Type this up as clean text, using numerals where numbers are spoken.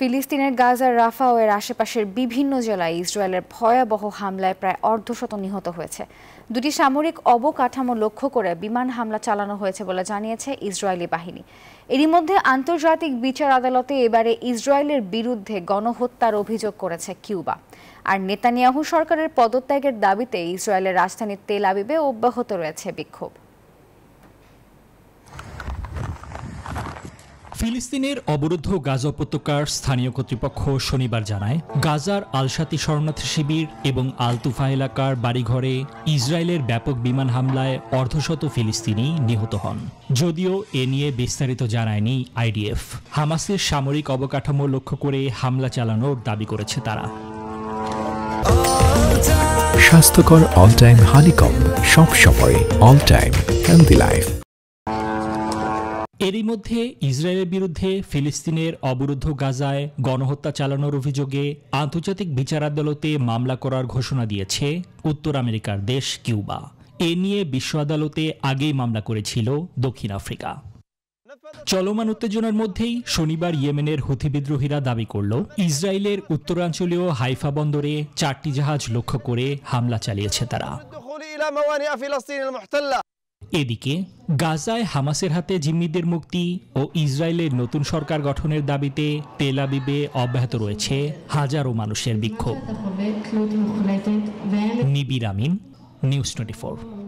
ফিলিস্তিনের গাজার রাফা ও এর আশেপাশের বিভিন্ন জেলায় ইসরায়েলের ভয়াবহ হামলায় প্রায় অর্ধশত নিহত হয়েছে। দুটি সামরিক অবকাঠামো লক্ষ্য করে বিমান হামলা চালানো হয়েছে বলে জানিয়েছে ইসরায়েলি বাহিনী। এরই মধ্যে আন্তর্জাতিক বিচার আদালতে এবারে ইসরায়েলের বিরুদ্ধে গণহত্যার অভিযোগ করেছে কিউবা। আর নেতানিয়াহু সরকারের পদত্যাগের দাবিতে ইসরায়েলের রাজধানী তেল আবিবে অব্যাহত রয়েছে বিক্ষোভ। ফিলিস্তিনের অবরুদ্ধ গাজা উপত্যকার স্থানীয় কর্তৃপক্ষ শনিবার জানায়, গাজার আল-শাতি শরণার্থী শিবির এবং আল-তুফা এলাকার বাড়িঘরে ইসরায়েলের ব্যাপক বিমান হামলায় অর্ধশত ফিলিস্তিনি নিহত হন। যদিও এ নিয়ে বিস্তারিত জানায়নি আইডিএফ। হামাসের সামরিক অবকাঠামো লক্ষ্য করে হামলা চালানোর দাবি করেছে তারা। স্বাস্থ্যকর অল টাইম হানিকম, সব সময় অল টাইম হেলদি লাইফ। এরই মধ্যে ইসরায়েলের বিরুদ্ধে ফিলিস্তিনের অবরুদ্ধ গাজায় গণহত্যা চালানোর অভিযোগে আন্তর্জাতিক বিচার আদালতে মামলা করার ঘোষণা দিয়েছে উত্তর আমেরিকার দেশ কিউবা। এ নিয়ে বিশ্ব আদালতে আগেই মামলা করেছিল দক্ষিণ আফ্রিকা। চলমান উত্তেজনার মধ্যেই শনিবার ইয়েমেনের হুথি বিদ্রোহীরা দাবি করল, ইসরায়েলের উত্তরাঞ্চলীয় হাইফা বন্দরে 4টি জাহাজ লক্ষ্য করে হামলা চালিয়েছে তারা। এদিকে গাজায় হামাসের হাতে জিম্মিদের মুক্তি ও ইসরায়েলের নতুন সরকার গঠনের দাবিতে তেল আবিবে অব্যাহত রয়েছে হাজারো মানুষের বিক্ষোভ। নিবির আমিন, নিউজ 24।